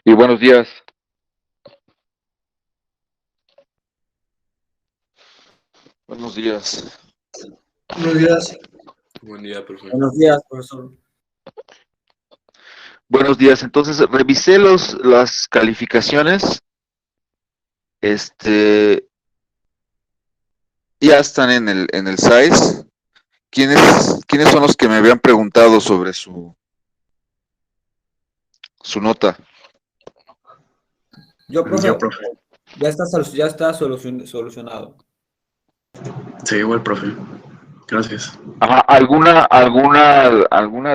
Y buenos días. Buenos días. Buenos días. Buen día, profe. Buenos días, profesor. Buenos días. Entonces, revisé las calificaciones. Ya están en el SAIS. ¿Quiénes son los que me habían preguntado sobre su nota? Yo, profe, Yo, profe. ya está solucionado. Sí, igual, profe. Gracias. Ajá, ¿alguna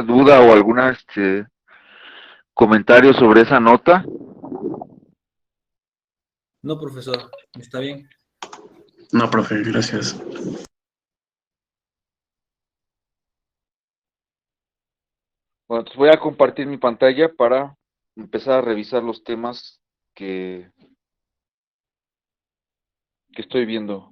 duda o alguna comentario sobre esa nota? No, profesor, está bien. No, profe, gracias. Bueno, entonces voy a compartir mi pantalla para empezar a revisar los temas que estoy viendo.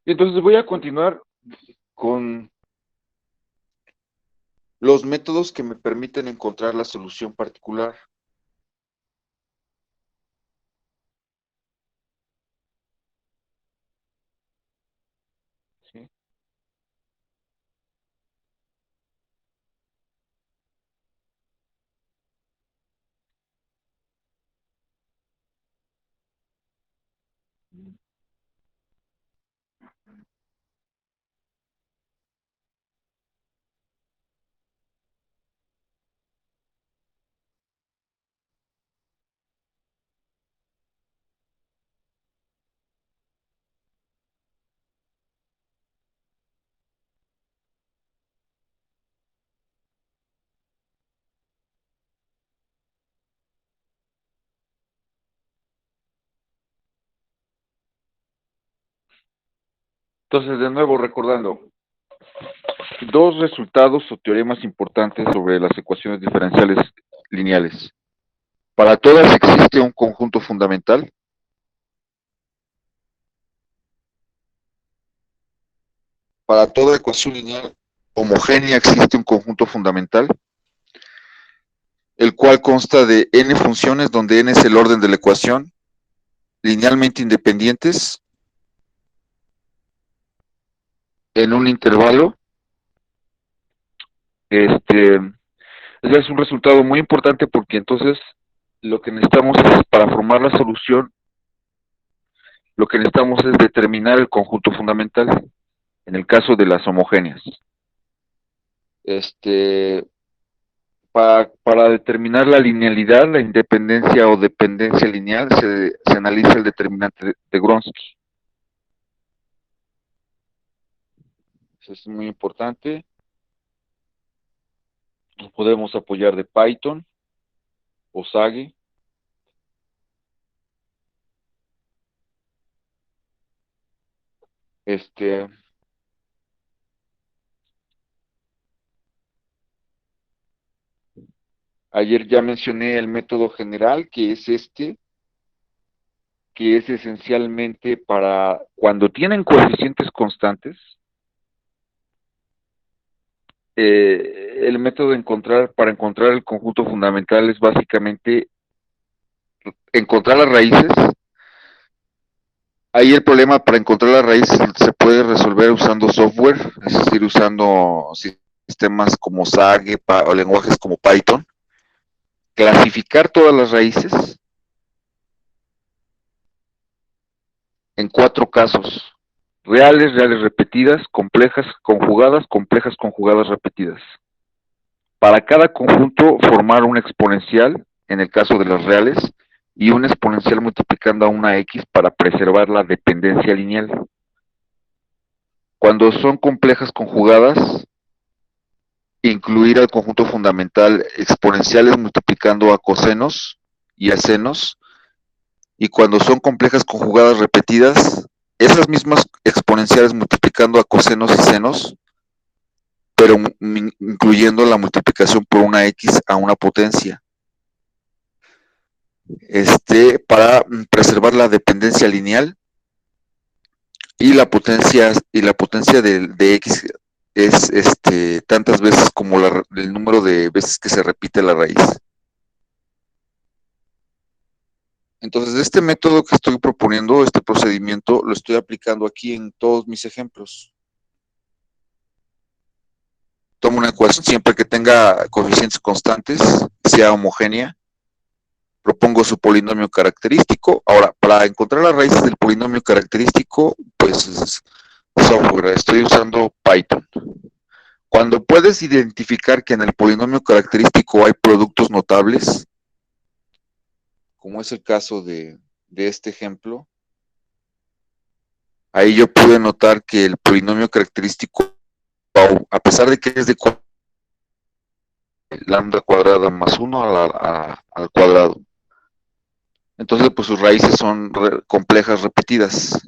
Y entonces voy a continuar con los métodos que me permiten encontrar la solución particular. ¿Sí? Entonces, de nuevo, recordando, dos resultados o teoremas importantes sobre las ecuaciones diferenciales lineales. Para todas existe un conjunto fundamental. Para toda ecuación lineal homogénea existe un conjunto fundamental, el cual consta de n funciones donde n es el orden de la ecuación, linealmente independientes, en un intervalo. Ese es un resultado muy importante porque entonces lo que necesitamos es, para formar la solución, lo que necesitamos es determinar el conjunto fundamental, en el caso de las homogéneas. Para determinar la linealidad, la independencia o dependencia lineal, se analiza el determinante de Gronsky. Eso es muy importante. Nos podemos apoyar de Python o Sage. Ayer ya mencioné el método general, que es que es esencialmente para cuando tienen coeficientes constantes. El método para encontrar el conjunto fundamental es básicamente encontrar las raíces. Ahí el problema para encontrar las raíces se puede resolver usando software, es decir, usando sistemas como Sage o lenguajes como Python. Clasificar todas las raíces en 4 casos: reales, reales repetidas, complejas conjugadas repetidas. Para cada conjunto, formar un exponencial, en el caso de las reales, y un exponencial multiplicando a una x para preservar la dependencia lineal. Cuando son complejas conjugadas, incluir al conjunto fundamental exponenciales multiplicando a cosenos y a senos, y cuando son complejas conjugadas repetidas, esas mismas exponenciales multiplicando a cosenos y senos, pero incluyendo la multiplicación por una x a una potencia. Para preservar la dependencia lineal, y la potencia de x es tantas veces como el número de veces que se repite la raíz. Entonces, este método que estoy proponiendo, este procedimiento, lo estoy aplicando aquí en todos mis ejemplos. Tomo una ecuación siempre que tenga coeficientes constantes, sea homogénea, propongo su polinomio característico. Ahora, para encontrar las raíces del polinomio característico, pues software, estoy usando Python. Cuando puedes identificar que en el polinomio característico hay productos notables, como es el caso de este ejemplo, ahí yo pude notar que el polinomio característico, a pesar de que es de lambda cuadrada más 1 al cuadrado, entonces pues sus raíces son complejas repetidas,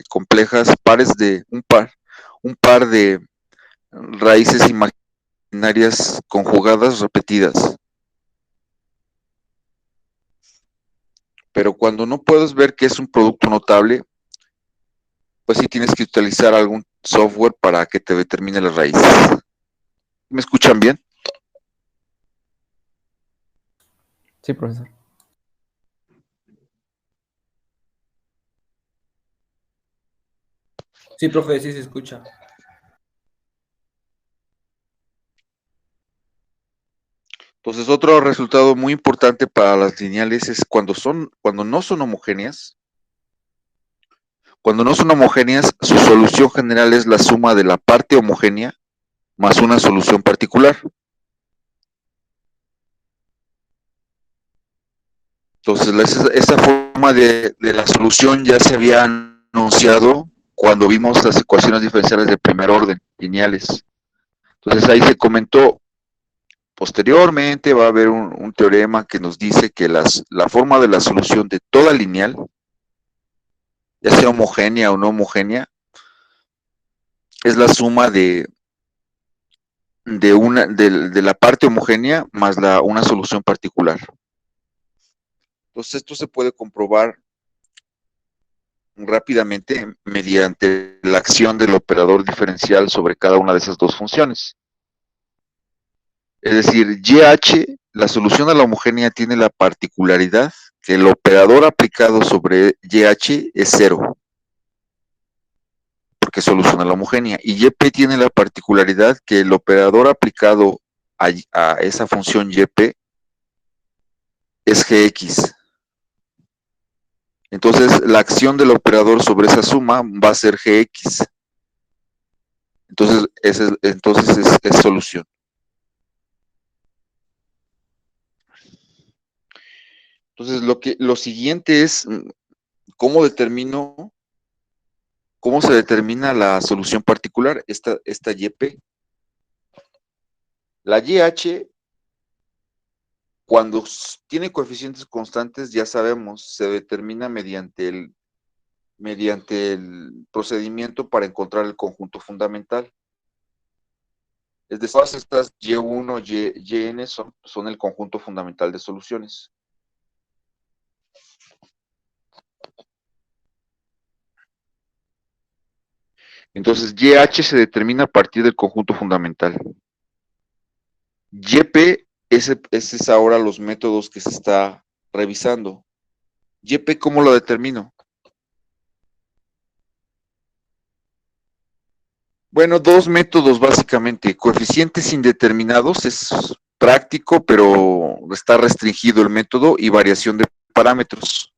complejas pares de un par de raíces imaginarias conjugadas repetidas. Pero cuando no puedes ver que es un producto notable, pues sí tienes que utilizar algún software para que te determine las raíces. ¿Me escuchan bien? Sí, profesor. Sí, profe, sí se escucha. Entonces, otro resultado muy importante para las lineales es cuando no son homogéneas. Cuando no son homogéneas, su solución general es la suma de la parte homogénea más una solución particular. Entonces, esa forma de la solución ya se había anunciado cuando vimos las ecuaciones diferenciales de primer orden, lineales. Entonces, ahí se comentó. Posteriormente va a haber un teorema que nos dice que la forma de la solución de toda lineal, ya sea homogénea o no homogénea, es la suma de la parte homogénea más una solución particular. Entonces esto se puede comprobar rápidamente mediante la acción del operador diferencial sobre cada una de esas dos funciones. Es decir, YH, la solución a la homogénea tiene la particularidad que el operador aplicado sobre YH es 0, porque soluciona la homogénea, y YP tiene la particularidad que el operador aplicado a esa función YP es GX. Entonces, la acción del operador sobre esa suma va a ser GX. Entonces es solución. Entonces, lo siguiente es cómo se determina la solución particular, esta YP. La YH, cuando tiene coeficientes constantes, ya sabemos, se determina mediante el procedimiento para encontrar el conjunto fundamental. Es decir, todas estas Y1, Yn son el conjunto fundamental de soluciones. Entonces, YH se determina a partir del conjunto fundamental. YP es ahora los métodos que se está revisando. YP, ¿cómo lo determino? Bueno, dos métodos básicamente. Coeficientes indeterminados es práctico, pero está restringido el método, y variación de parámetros.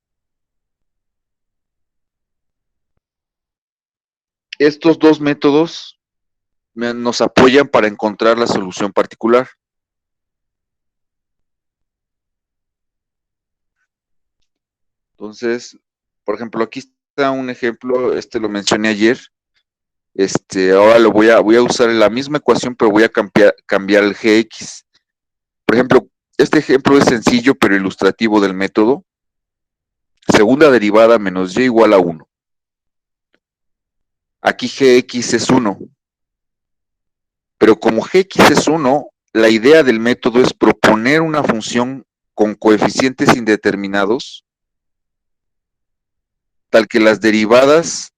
Estos dos métodos nos apoyan para encontrar la solución particular. Entonces, por ejemplo, aquí está un ejemplo, lo mencioné ayer. Ahora voy a usar la misma ecuación, pero voy a cambiar el gx. Por ejemplo, este ejemplo es sencillo, pero ilustrativo del método. Segunda derivada menos y igual a 1. Aquí gx es 1. Pero como gx es 1, la idea del método es proponer una función con coeficientes indeterminados, tal que las derivadas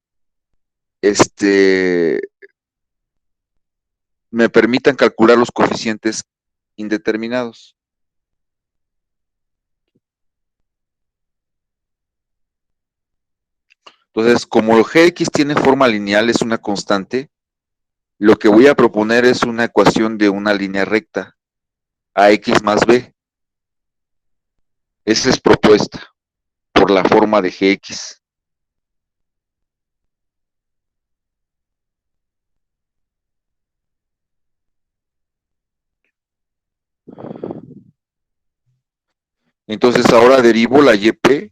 me permitan calcular los coeficientes indeterminados. Entonces, como el gx tiene forma lineal, es una constante, lo que voy a proponer es una ecuación de una línea recta, ax más b. Esa es propuesta por la forma de gx. Entonces ahora derivo la yp,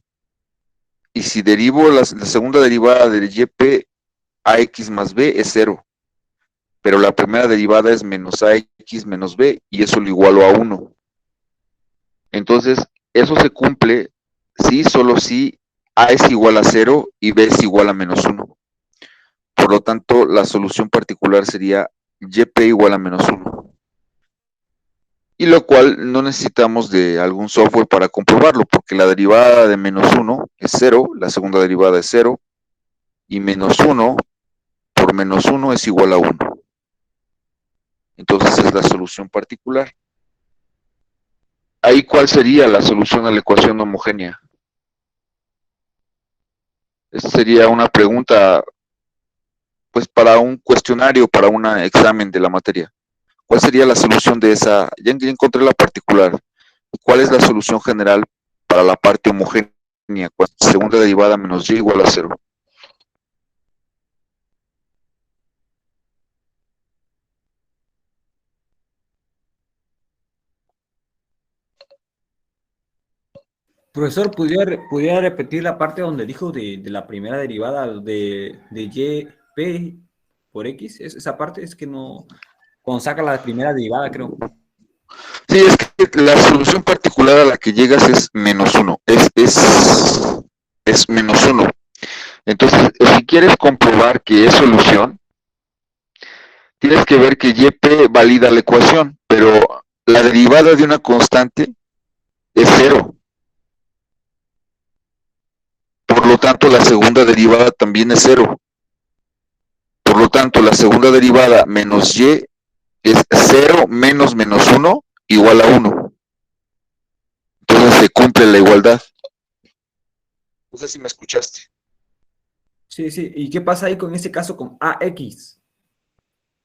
y si derivo la segunda derivada del yp, ax más b es 0. Pero la primera derivada es menos ax menos b, y eso lo igualo a 1. Entonces, eso se cumple si, solo si a es igual a 0 y b es igual a menos 1. Por lo tanto, la solución particular sería yp igual a menos 1. Y lo cual no necesitamos de algún software para comprobarlo, porque la derivada de menos 1 es 0, la segunda derivada es 0, y menos 1 por menos 1 es igual a 1. Entonces es la solución particular. Ahí, ¿cuál sería la solución a la ecuación homogénea? Esta sería una pregunta, pues, para un cuestionario, para un examen de la materia. ¿Cuál sería la solución de esa? Ya encontré la particular. ¿Cuál es la solución general para la parte homogénea? Segunda derivada menos y igual a 0. Profesor, ¿pudiera repetir la parte donde dijo de la primera derivada de y p por x? Esa parte es que no... Cuando saca la primera derivada, creo. Sí, es que la solución particular a la que llegas es menos 1. Es menos 1. Entonces, si quieres comprobar que es solución, tienes que ver que yp valida la ecuación, pero la derivada de una constante es 0. Por lo tanto, la segunda derivada también es 0. Por lo tanto, la segunda derivada menos y es 0 menos menos 1 igual a 1. Entonces se cumple la igualdad. No sé si me escuchaste. Sí, sí. ¿Y qué pasa ahí con este caso con ax?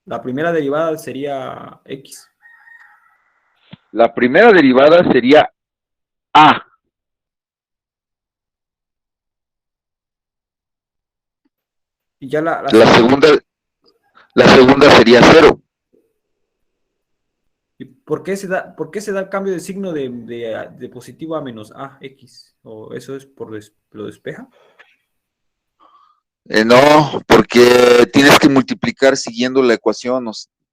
La primera derivada sería x. La primera derivada sería a. Y ya La segunda sería 0. ¿Y por qué se da el cambio de signo de positivo a menos ax? ¿O eso es por lo despeja? No, porque tienes que multiplicar siguiendo la ecuación.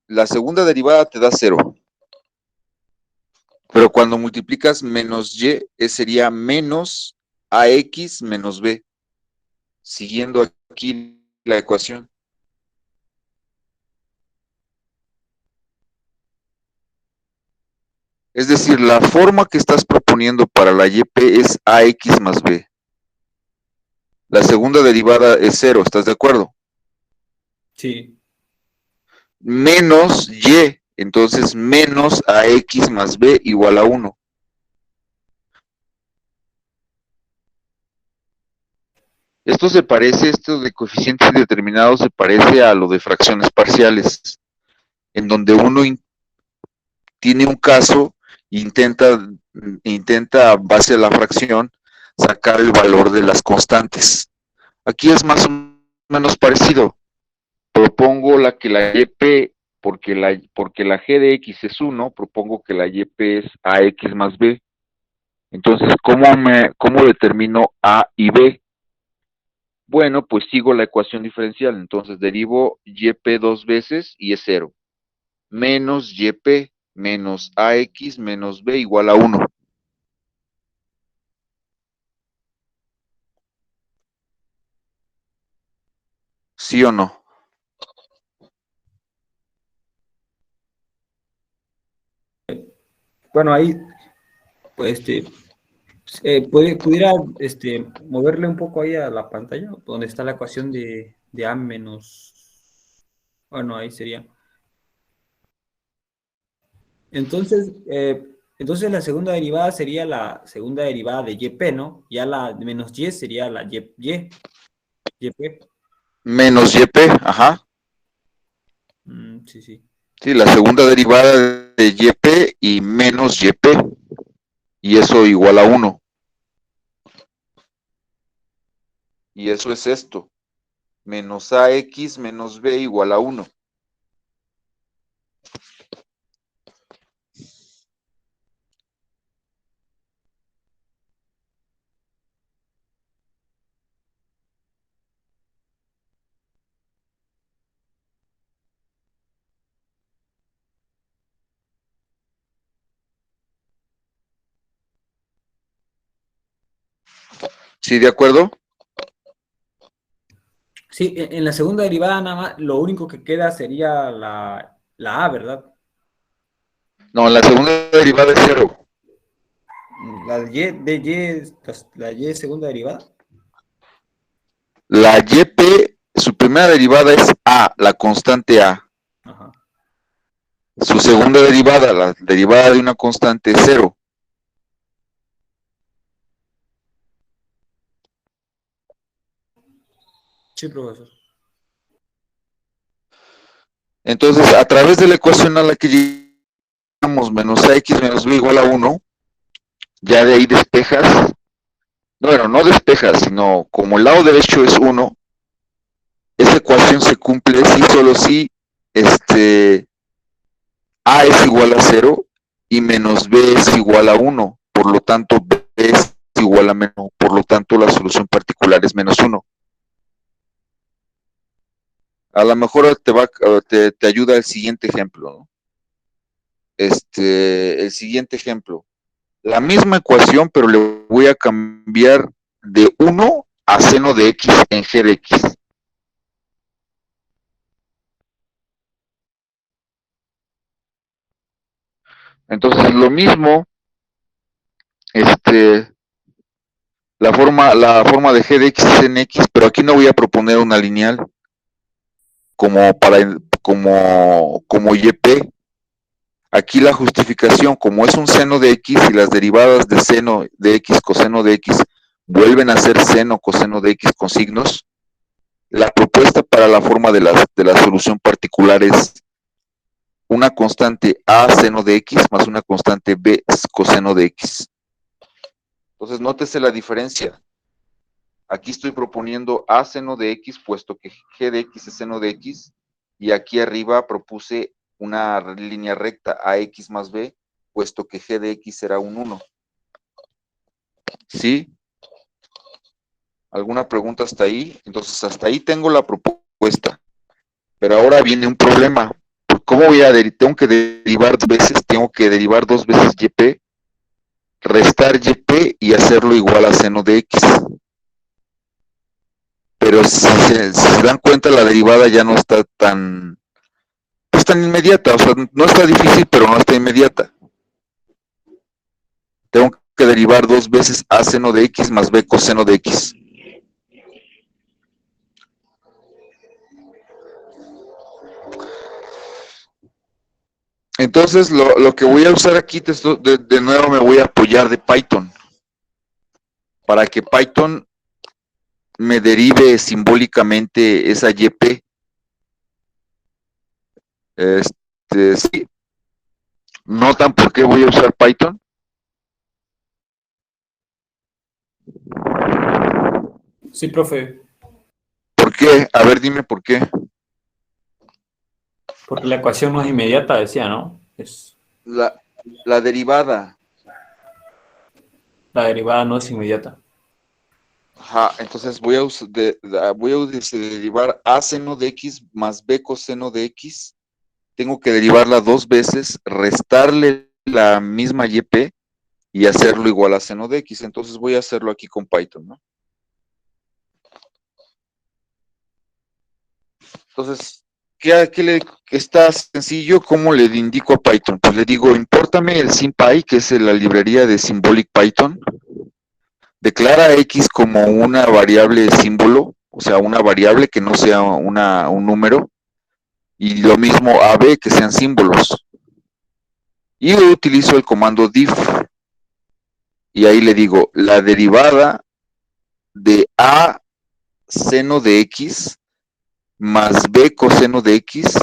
La segunda derivada te da 0. Pero cuando multiplicas menos y, sería menos ax menos b. Siguiendo aquí la ecuación. Es decir, la forma que estás proponiendo para la yp es ax más b. La segunda derivada es 0, ¿estás de acuerdo? Sí. Menos y, entonces menos ax más b igual a 1. Esto de coeficientes indeterminados se parece a lo de fracciones parciales, en donde uno tiene un caso e intenta a base de la fracción sacar el valor de las constantes. Aquí es más o menos parecido. Propongo que la yp, porque la g de x es 1, propongo que la yp es ax más b. Entonces, ¿cómo determino a y b? Bueno, pues sigo la ecuación diferencial, entonces derivo YP dos veces y es 0. Menos YP menos AX menos B igual a 1. ¿Sí o no? Bueno, ahí, pues, pudiera moverle un poco ahí a la pantalla, donde está la ecuación de A menos. Bueno, ahí sería. Entonces la segunda derivada sería la segunda derivada de YP, ¿no? Ya la de menos Y sería la YP. Menos YP, ajá. Sí, sí. Sí, la segunda derivada de YP y menos YP. Y eso igual a 1. Y eso es esto. Menos AX menos B igual a 1. ¿Sí, de acuerdo? Sí, en la segunda derivada nada más, lo único que queda sería la A, ¿verdad? No, la segunda derivada es 0. La de Y, la Y segunda derivada. La YP, su primera derivada es A, la constante A. Ajá. Su segunda derivada, la derivada de una constante, es 0. Sí, profesor. Entonces, a través de la ecuación a la que llegamos, menos AX menos B igual a 1, ya de ahí despejas, bueno, no despejas, sino como el lado derecho es 1, esa ecuación se cumple si solo si A es igual a 0 y menos B es igual a 1. Por lo tanto, B es igual a menos, por lo tanto, la solución particular es menos 1. A lo mejor te ayuda el siguiente ejemplo, ¿no? El siguiente ejemplo. La misma ecuación, pero le voy a cambiar de 1 a seno de x en g de x. Entonces, lo mismo, la forma de g de x es en x, pero aquí no voy a proponer una lineal como YP. Aquí la justificación, como es un seno de x y las derivadas de seno de x, coseno de x, vuelven a ser seno, coseno de x con signos, la propuesta para la forma de la solución particular es una constante a seno de x más una constante b coseno de x. Entonces, nótese la diferencia. Aquí estoy proponiendo a seno de x, puesto que g de x es seno de x, y aquí arriba propuse una línea recta ax más b, puesto que g de x será un 1. ¿Sí? ¿Alguna pregunta hasta ahí? Entonces, hasta ahí tengo la propuesta. Pero ahora viene un problema. ¿Cómo voy a tengo que derivar dos veces? Tengo que derivar dos veces YP, restar YP y hacerlo igual a seno de X. Pero si se dan cuenta, la derivada ya no está tan inmediata. O sea, no está difícil, pero no está inmediata. Tengo que derivar dos veces a seno de X más B coseno de X. Entonces, lo que voy a usar aquí, de nuevo me voy a apoyar de Python, para que Python me derive simbólicamente esa YP. Sí. ¿Notan por qué voy a usar Python? Sí, profe. ¿Por qué? A ver, dime por qué. Porque la ecuación no es inmediata, decía, ¿no? La derivada. La derivada no es inmediata. Ajá, entonces voy a, derivar a seno de x más b coseno de x. Tengo que derivarla 2 veces, restarle la misma YP y hacerlo igual a seno de x. Entonces voy a hacerlo aquí con Python, ¿no? Entonces, está sencillo? ¿Cómo le indico a Python? Pues le digo, impórtame el SymPy, que es la librería de Symbolic Python. Declara x como una variable símbolo, o sea, una variable que no sea un número. Y lo mismo AB, que sean símbolos. Y utilizo el comando diff. Y ahí le digo, la derivada de A seno de X más B coseno de X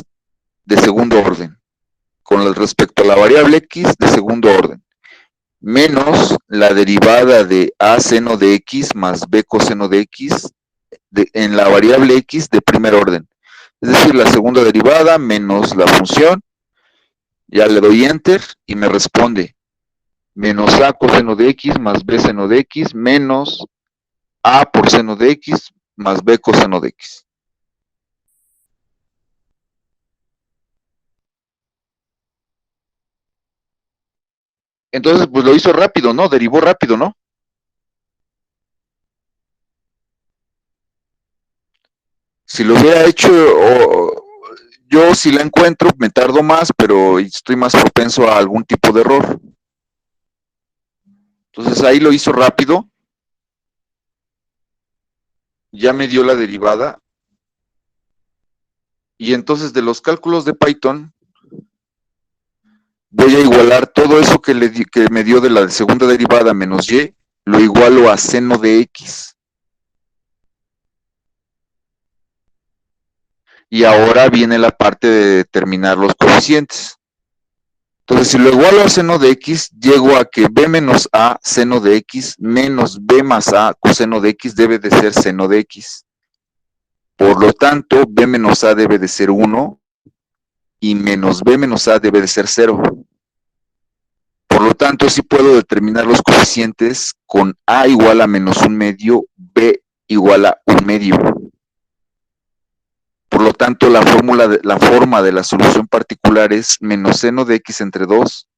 de segundo orden. Con respecto a la variable X de segundo orden. Menos la derivada de A seno de X más B coseno de X en la variable X de primer orden. Es decir, la segunda derivada menos la función. Ya le doy enter y me responde menos A coseno de X más B seno de X menos A por seno de X más B coseno de X. Entonces, pues lo hizo rápido, ¿no? Derivó rápido, ¿no? Si lo hubiera hecho, yo si la encuentro me tardo más, pero estoy más propenso a algún tipo de error. Entonces ahí lo hizo rápido. Ya me dio la derivada. Y entonces de los cálculos de Python, voy a igualar todo eso que me dio de la segunda derivada menos y, lo igualo a seno de x. Y ahora viene la parte de determinar los coeficientes. Entonces, si lo igualo a seno de x, llego a que b menos a seno de x menos b más a coseno de x debe de ser seno de x. Por lo tanto, b menos a debe de ser 1 y menos b menos a debe de ser 0. Por lo tanto, sí puedo determinar los coeficientes con a igual a menos 1/2, b igual a 1/2. Por lo tanto, la forma de la solución particular es menos seno de x entre 2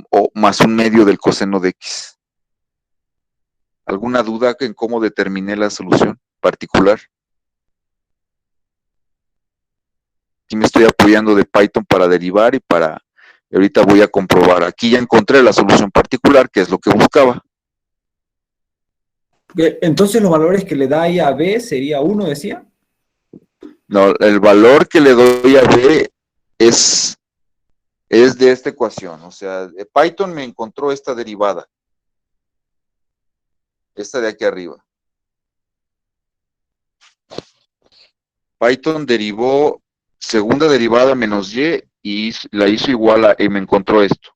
o más 1/2 del coseno de x. ¿Alguna duda en cómo determiné la solución particular? Aquí me estoy apoyando de Python para derivar y ahorita voy a comprobar. Aquí ya encontré la solución particular, que es lo que buscaba. Entonces los valores que le da ahí a B sería 1, decía. No, el valor que le doy a B es de esta ecuación. O sea, Python me encontró esta derivada. Esta de aquí arriba. Python derivó segunda derivada menos y la hizo igual y me encontró esto.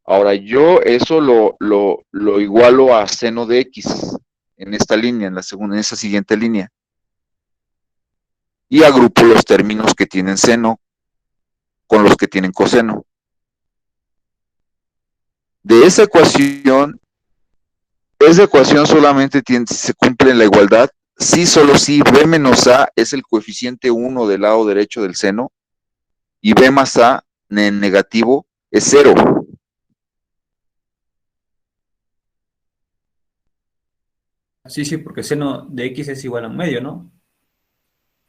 Ahora yo eso lo igualo a seno de x en esta línea, en esa siguiente línea. Y agrupo los términos que tienen seno con los que tienen coseno. De esa ecuación solamente se cumple la igualdad si solo si b menos a es el coeficiente 1 del lado derecho del seno y b más a en negativo es 0. Sí, porque seno de x es igual a 1/2, ¿no?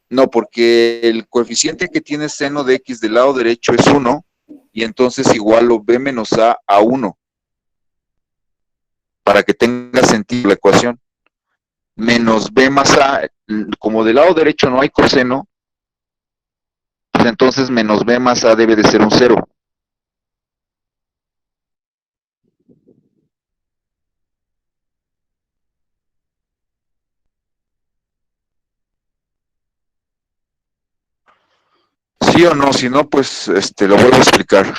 No, porque el coeficiente que tiene seno de x del lado derecho es 1 y entonces igualo b menos a 1 para que tenga sentido la ecuación. Menos b más a, como del lado derecho no hay coseno, pues entonces menos b más a debe de ser un 0. ¿Sí o no? Si no, pues lo vuelvo a explicar.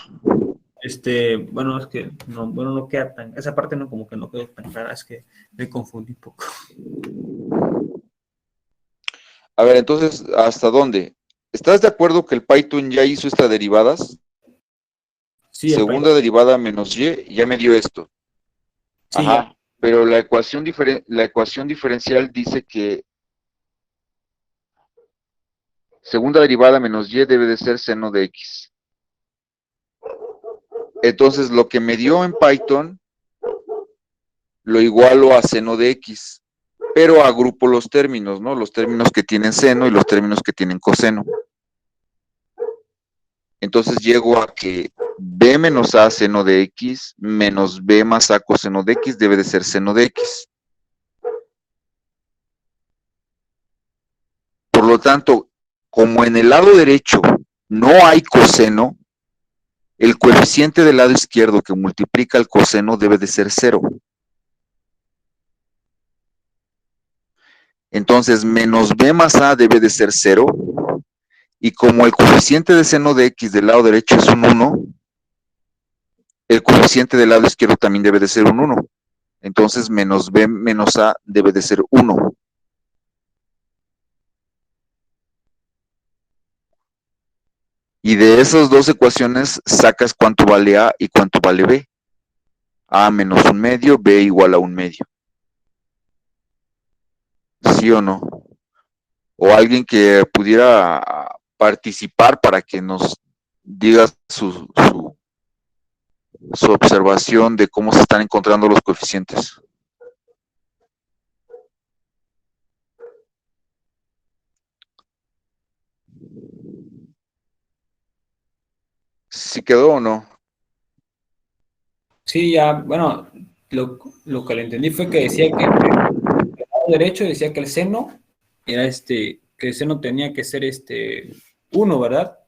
Bueno, es que no queda tan, esa parte no, como que no quedó tan clara, es que me confundí un poco. A ver, entonces, ¿hasta dónde? ¿Estás de acuerdo que el Python ya hizo estas derivadas? Sí, Segunda derivada menos y, ya me dio esto. sí, Ajá. Pero la ecuación diferencial dice que segunda derivada menos y debe de ser seno de x. Entonces, lo que me dio en Python lo igualo a seno de x, pero agrupo los términos, ¿no? Los términos que tienen seno y los términos que tienen coseno. Entonces llego a que b menos a seno de x menos b más a coseno de x debe de ser seno de x. Por lo tanto, como en el lado derecho no hay coseno, el coeficiente del lado izquierdo que multiplica el coseno debe de ser 0. Entonces, menos b más a debe de ser 0. Y como el coeficiente de seno de x del lado derecho es un 1, el coeficiente del lado izquierdo también debe de ser un 1. Entonces, menos b menos a debe de ser 1. Y de esas dos ecuaciones sacas cuánto vale a y cuánto vale b. A menos un medio, b igual a un medio. ¿Sí o no? O alguien que pudiera participar para que nos diga su observación de cómo se están encontrando los coeficientes. ¿Sí quedó o no? Sí, ya, bueno, lo que le entendí fue que decía que el lado derecho decía que el seno era que el seno tenía que ser 1, ¿verdad?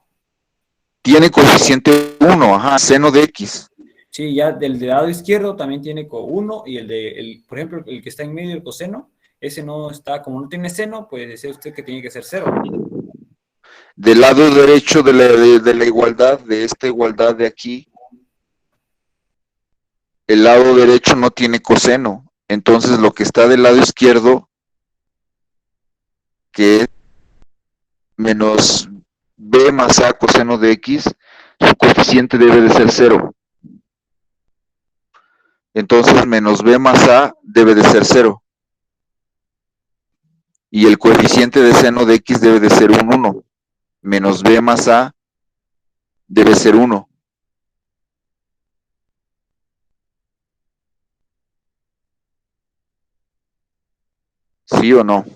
Tiene coeficiente 1, ajá, seno de x. Sí, ya del lado izquierdo también tiene 1 y por ejemplo, el que está en medio del coseno, ese no está, como no tiene seno, pues decía usted que tiene que ser 0. Del lado derecho de la igualdad, de esta igualdad de aquí, el lado derecho no tiene coseno. Entonces lo que está del lado izquierdo, que es menos b más a coseno de x, su coeficiente debe de ser 0. Entonces menos b más a debe de ser 0. Y el coeficiente de seno de x debe de ser un 1. Menos b más a debe ser 1. ¿Sí o no?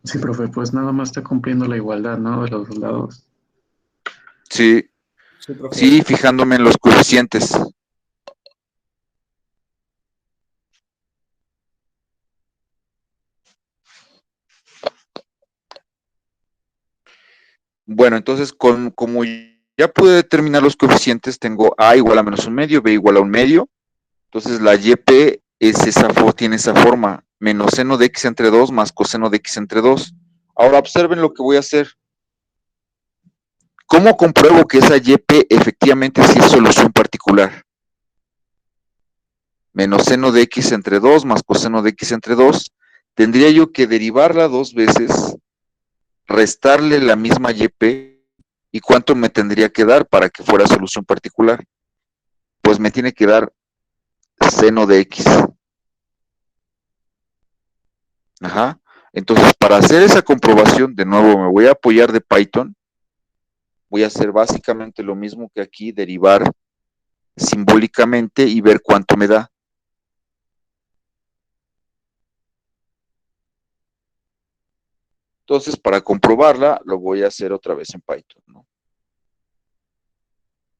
Sí, profe, pues nada más está cumpliendo la igualdad, ¿no? De los dos lados. Sí, Sí, profe. sí, fijándome en los coeficientes. Bueno, entonces como ya pude determinar los coeficientes, tengo a igual a menos un medio, b igual a un medio. Entonces la YP tiene esa forma, menos seno de x entre 2 más coseno de x entre 2. Ahora observen lo que voy a hacer. ¿Cómo compruebo que esa YP efectivamente sí es solución particular? Menos seno de x entre 2 más coseno de x entre 2. Tendría yo que derivarla 2 veces, restarle la misma YP, ¿y cuánto me tendría que dar para que fuera solución particular? Pues me tiene que dar seno de x. Ajá. Entonces, para hacer esa comprobación, de nuevo me voy a apoyar de Python. Voy a hacer básicamente lo mismo que aquí, derivar simbólicamente y ver cuánto me da. Entonces, para comprobarla, lo voy a hacer otra vez en Python, ¿no?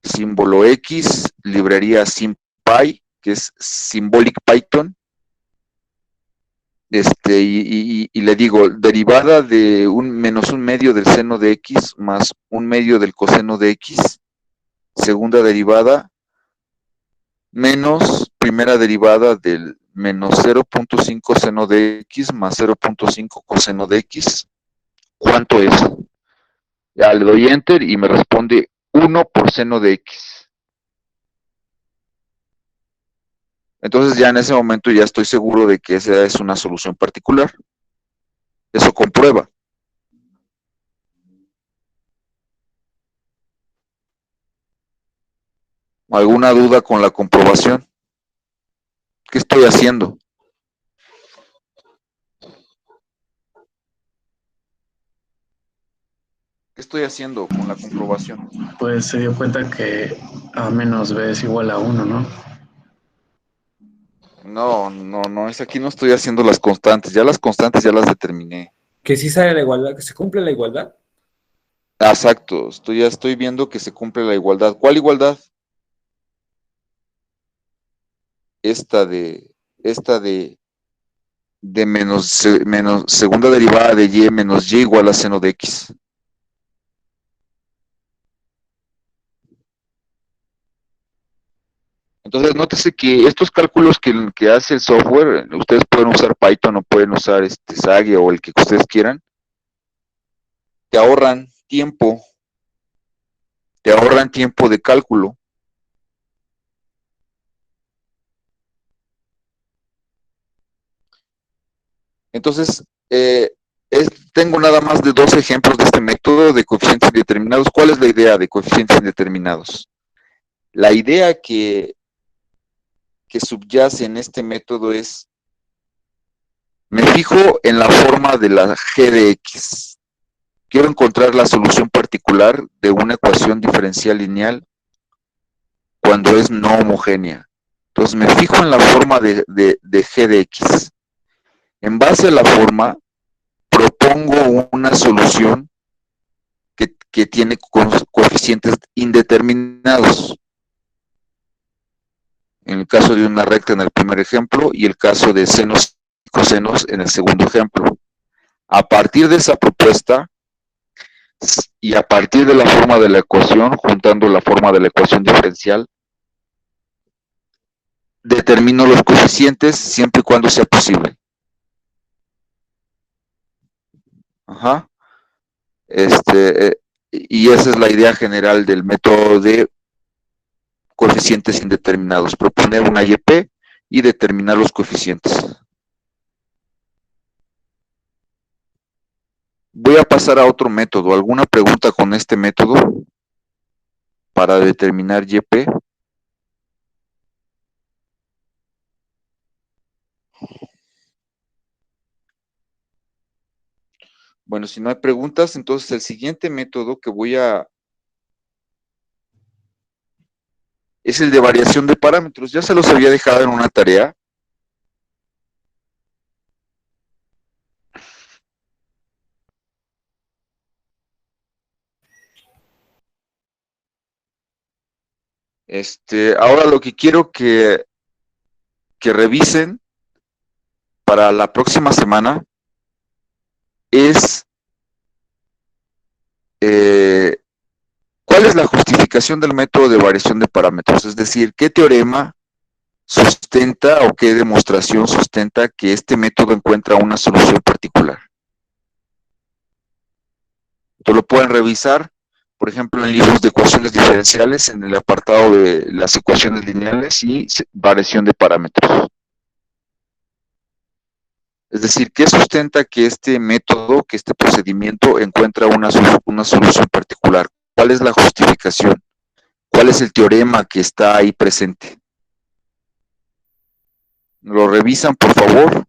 Símbolo X, librería SymPy, que es Symbolic Python. Y le digo, derivada de menos un medio del seno de x más un medio del coseno de x, segunda derivada, menos primera derivada del menos 0.5 seno de x más 0.5 coseno de x. ¿Cuánto es? Ya le doy enter y me responde 1 por seno de x. Entonces ya en ese momento ya estoy seguro de que esa es una solución particular. Eso comprueba. ¿Alguna duda con la comprobación? ¿Qué estoy haciendo? ¿Qué estoy haciendo con la comprobación? Pues se dio cuenta que A menos B es igual a 1, ¿no? No, es aquí no estoy haciendo las constantes, ya las constantes ya las determiné. Que sí sale la igualdad, que se cumple la igualdad. Exacto, ya estoy viendo que se cumple la igualdad. ¿Cuál igualdad? Esta de menos segunda derivada de y menos y igual a seno de x. Entonces, nótese que estos cálculos que hace el software, ustedes pueden usar Python o pueden usar Sage o el que ustedes quieran, te ahorran tiempo de cálculo. Entonces, tengo nada más de 2 ejemplos de este método de coeficientes indeterminados. ¿Cuál es la idea de coeficientes indeterminados? La idea que subyace en este método es, me fijo en la forma de la g de x. Quiero encontrar la solución particular de una ecuación diferencial lineal cuando es no homogénea. Entonces me fijo en la forma de g de x. En base a la forma, propongo una solución que tiene coeficientes indeterminados. En el caso de una recta en el primer ejemplo y el caso de senos y cosenos en el segundo ejemplo. A partir de esa propuesta y a partir de la forma de la ecuación, juntando la forma de la ecuación diferencial, determino los coeficientes siempre y cuando sea posible. Ajá. Y esa es la idea general del método de coeficientes indeterminados, proponer una YP y determinar los coeficientes. Voy a pasar a otro método. ¿Alguna pregunta con este método para determinar YP? Bueno, si no hay preguntas, entonces el siguiente método que es el de variación de parámetros. Ya se los había dejado en una tarea. Ahora lo que quiero que revisen para la próxima semana es cuál es la justificación del método de variación de parámetros, es decir, qué teorema sustenta o qué demostración sustenta que este método encuentra una solución particular. Entonces lo pueden revisar, por ejemplo, en libros de ecuaciones diferenciales, en el apartado de las ecuaciones lineales y variación de parámetros. Es decir, ¿qué sustenta que este método, que este procedimiento encuentra una solución particular? ¿Cuál es la justificación? ¿Cuál es el teorema que está ahí presente? Lo revisan, por favor,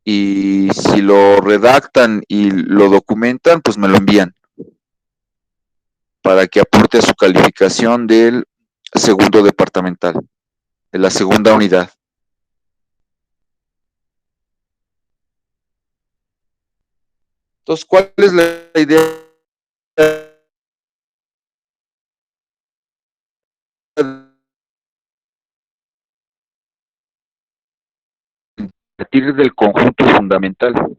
y si lo redactan y lo documentan, pues me lo envían para que aporte a su calificación del segundo departamental, de la segunda unidad. Entonces, ¿cuál es la idea a partir del conjunto fundamental?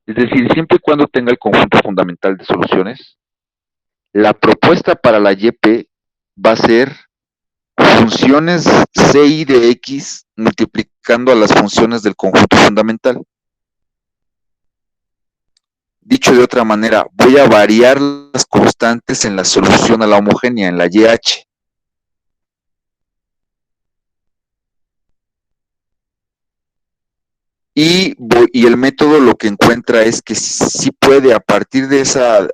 Es decir, siempre y cuando tenga el conjunto fundamental de soluciones, la propuesta para la YP va a ser funciones CI de X multiplicando a las funciones del conjunto fundamental. Dicho de otra manera, voy a variar las constantes en la solución a la homogénea, en la YH. Y el método lo que encuentra es que sí puede, a partir de esa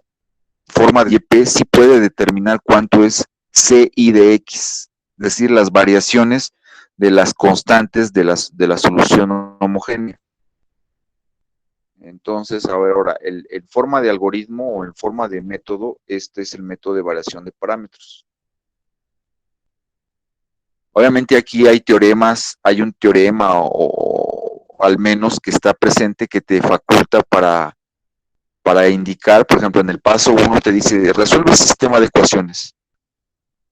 forma de YP, sí puede determinar cuánto es CI de X, es decir, las variaciones de las constantes de la solución homogénea. Entonces, a ver, ahora, en forma de algoritmo o en forma de método, este es el método de variación de parámetros. Obviamente aquí hay teoremas, hay un teorema o al menos que está presente que te faculta para indicar, por ejemplo, en el paso 1 te dice, resuelve el sistema de ecuaciones.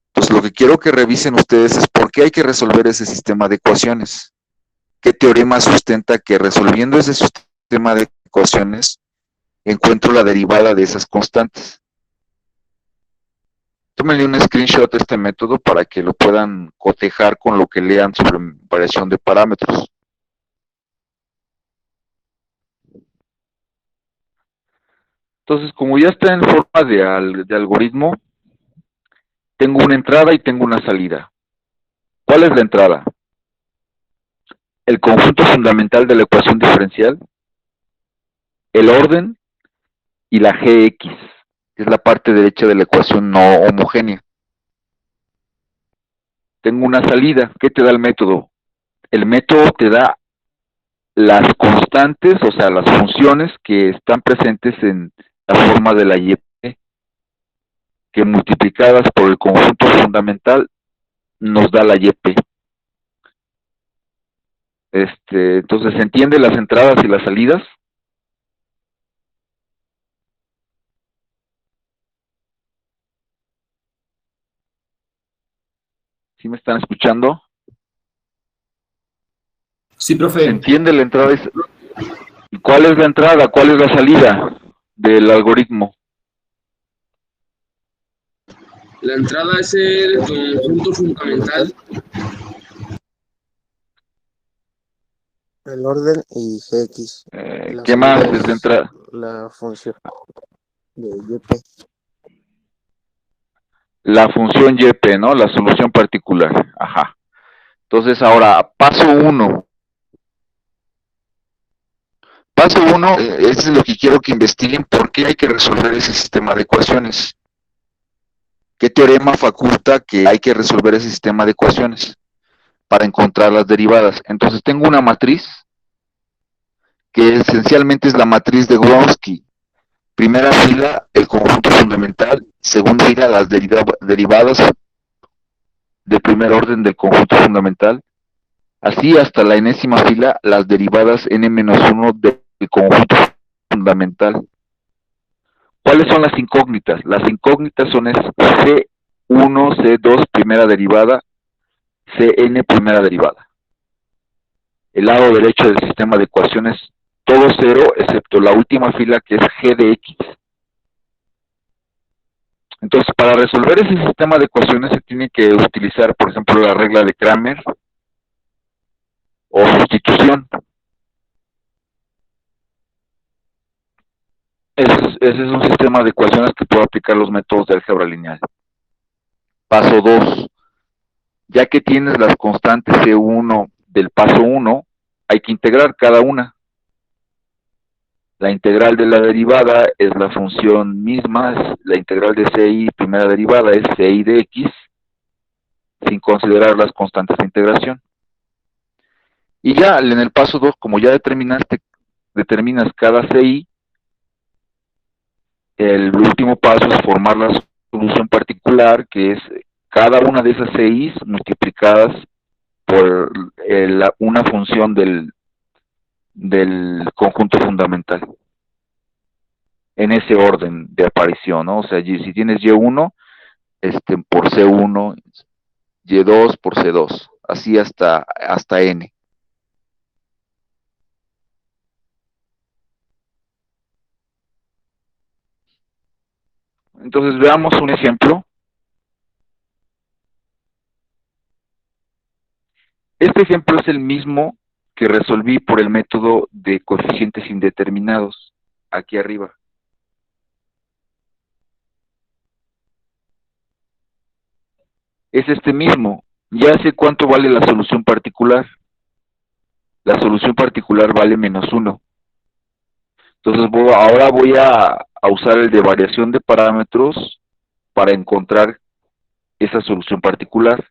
Entonces, lo que quiero que revisen ustedes es por qué hay que resolver ese sistema de ecuaciones. ¿Qué teorema sustenta que resolviendo ese sistema de ecuaciones encuentro la derivada de esas constantes? Tómenle un screenshot de este método para que lo puedan cotejar con lo que lean sobre variación de parámetros. Entonces, como ya está en forma de algoritmo, tengo una entrada y tengo una salida. ¿Cuál es la entrada? El conjunto fundamental de la ecuación diferencial, el orden y la gx, que es la parte derecha de la ecuación no homogénea. Tengo una salida. ¿Qué te da el método? El método te da las constantes, o sea, las funciones que están presentes en la forma de la y, que multiplicadas por el conjunto fundamental nos da la y. Entonces, ¿se entiende las entradas y las salidas? ¿Sí me están escuchando? Sí, ¿Se profe. entiende la entrada? ¿Y cuál es la entrada? ¿Cuál es la salida del algoritmo? La entrada es el conjunto fundamental. El orden y Gx. ¿Qué más es la entrada? La función de YP. La función YP, ¿no? La solución particular. Ajá. Entonces, ahora, paso 1. Paso 1, es lo que quiero que investiguen, por qué hay que resolver ese sistema de ecuaciones. ¿Qué teorema faculta que hay que resolver ese sistema de ecuaciones para encontrar las derivadas? Entonces, tengo una matriz que esencialmente es la matriz de Wronski. Primera fila, el conjunto fundamental. Segunda fila, las derivadas de primer orden del conjunto fundamental. Así hasta la enésima fila, las derivadas n-1 del conjunto fundamental. ¿Cuáles son las incógnitas? Las incógnitas son C1, C2, primera derivada, Cn, primera derivada. El lado derecho del sistema de ecuaciones, todo cero, excepto la última fila que es g de x. Entonces, para resolver ese sistema de ecuaciones se tiene que utilizar, por ejemplo, la regla de Kramer o sustitución. Ese es un sistema de ecuaciones que puede aplicar los métodos de álgebra lineal. Paso 2. Ya que tienes las constantes C1 del paso 1, hay que integrar cada una. La integral de la derivada es la función misma, la integral de CI primera derivada es CI de X, sin considerar las constantes de integración. Y ya en el paso 2, como ya determinas cada CI, el último paso es formar la solución particular, que es cada una de esas CIs multiplicadas por una función del conjunto fundamental. En ese orden de aparición, ¿no? O sea, si tienes Y1, por C1, Y2 por C2, así hasta N. Entonces veamos un ejemplo. Este ejemplo es el mismo que resolví por el método de coeficientes indeterminados, aquí arriba. Es este mismo. Ya sé cuánto vale la solución particular. La solución particular vale -1. Entonces ahora voy a usar el de variación de parámetros para encontrar esa solución particular.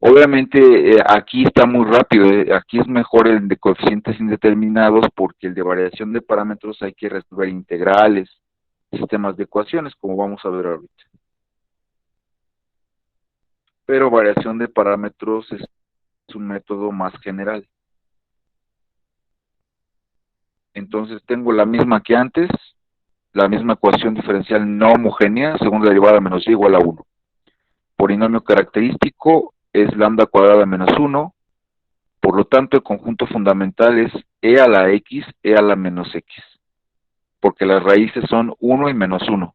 Obviamente aquí está muy rápido, aquí es mejor el de coeficientes indeterminados porque el de variación de parámetros hay que resolver integrales, sistemas de ecuaciones, como vamos a ver ahorita. Pero variación de parámetros es un método más general. Entonces tengo la misma que antes, la misma ecuación diferencial no homogénea, segunda derivada menos y igual a 1. Polinomio característico es lambda cuadrada menos 1, por lo tanto el conjunto fundamental es e a la x, e a la menos x, porque las raíces son 1 y menos 1.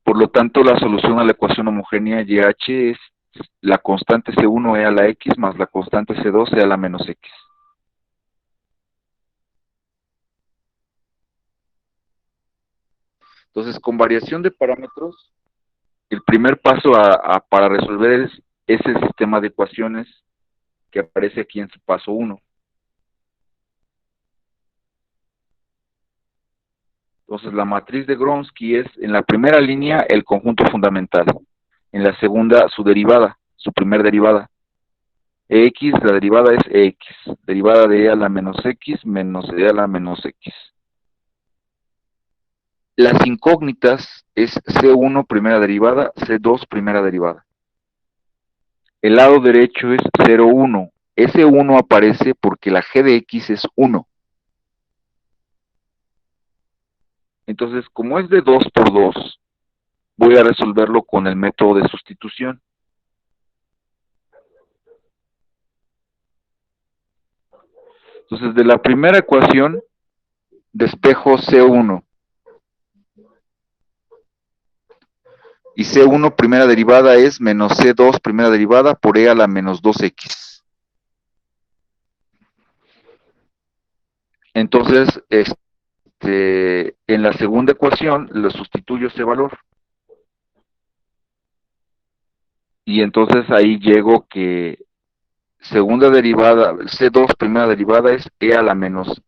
Por lo tanto, la solución a la ecuación homogénea YH es la constante C1 e a la x más la constante C2 e a la menos x. Entonces, con variación de parámetros, el primer paso para resolver es ese sistema de ecuaciones que aparece aquí en su paso 1. Entonces, la matriz de Gronsky es, en la primera línea, el conjunto fundamental. En la segunda, su derivada, su primer derivada. Ex, la derivada es Ex, derivada de e a la menos x menos e a la menos x. Las incógnitas es C1 primera derivada, C2 primera derivada. El lado derecho es 0, 1. Ese 1 aparece porque la g de x es 1. Entonces, como es de 2 por 2, voy a resolverlo con el método de sustitución. Entonces, de la primera ecuación, despejo C1. Y C1 primera derivada es menos C2 primera derivada por e a la menos 2x. Entonces, en la segunda ecuación, le sustituyo ese valor. Y entonces ahí llego que segunda derivada, C2 primera derivada es e a la menos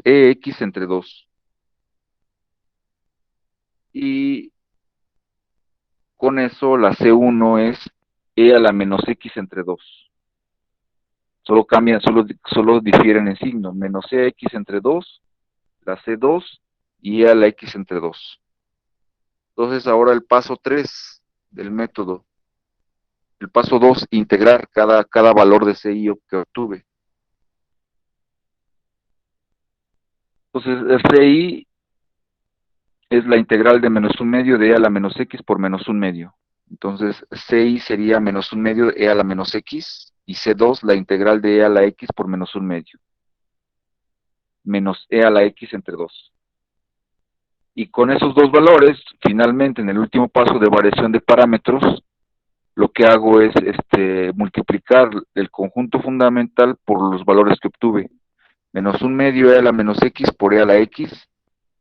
ex entre 2. Y con eso la C1 es e a la menos x entre 2. Solo cambian, solo difieren en signo. Menos ex entre 2, la C2 y e a la x entre 2. Entonces ahora el paso 3 del método. El paso 2, integrar cada valor de CI que obtuve. Entonces, el CI es la integral de menos 1 medio de e a la menos x por menos 1 medio. Entonces, CI sería menos 1 medio de e a la menos x, y C2 la integral de e a la x por menos 1 medio. Menos e a la x entre 2. Y con esos dos valores, finalmente, en el último paso de variación de parámetros, lo que hago es multiplicar el conjunto fundamental por los valores que obtuve. Menos 1 medio e a la menos x por e a la x,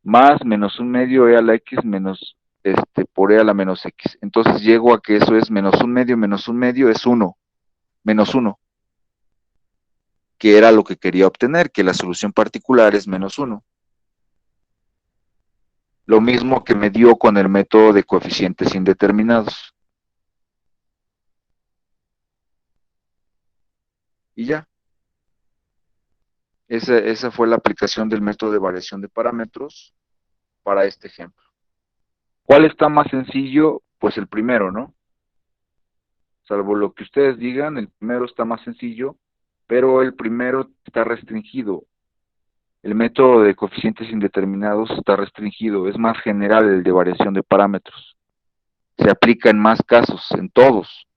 más menos 1 medio e a la x menos por e a la menos x. Entonces llego a que eso es menos 1 medio es 1, menos 1, que era lo que quería obtener, que la solución particular es menos 1. Lo mismo que me dio con el método de coeficientes indeterminados. Y ya. Esa fue la aplicación del método de variación de parámetros para este ejemplo. ¿Cuál está más sencillo? Pues el primero, ¿no? Salvo lo que ustedes digan, el primero está más sencillo, pero el primero está restringido. El método de coeficientes indeterminados está restringido, es más general el de variación de parámetros. Se aplica en más casos, en todos.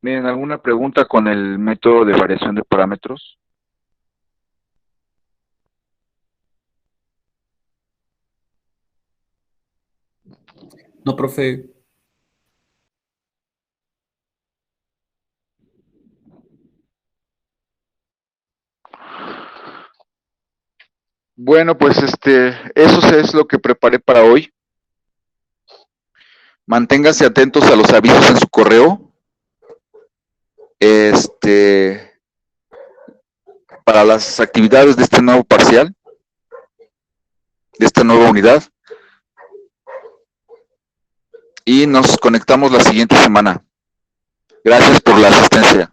Miren, ¿alguna pregunta con el método de variación de parámetros? No, profe. Bueno, pues eso es lo que preparé para hoy. Manténganse atentos a los avisos en su correo. Para las actividades de este nuevo parcial. de esta nueva unidad. Y nos conectamos la siguiente semana. Gracias por la asistencia.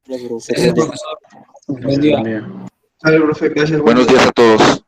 Gracias, profesor. Gracias, profesor. Buen día. Buen día. Sale, profe, gracias. Buenos días a todos.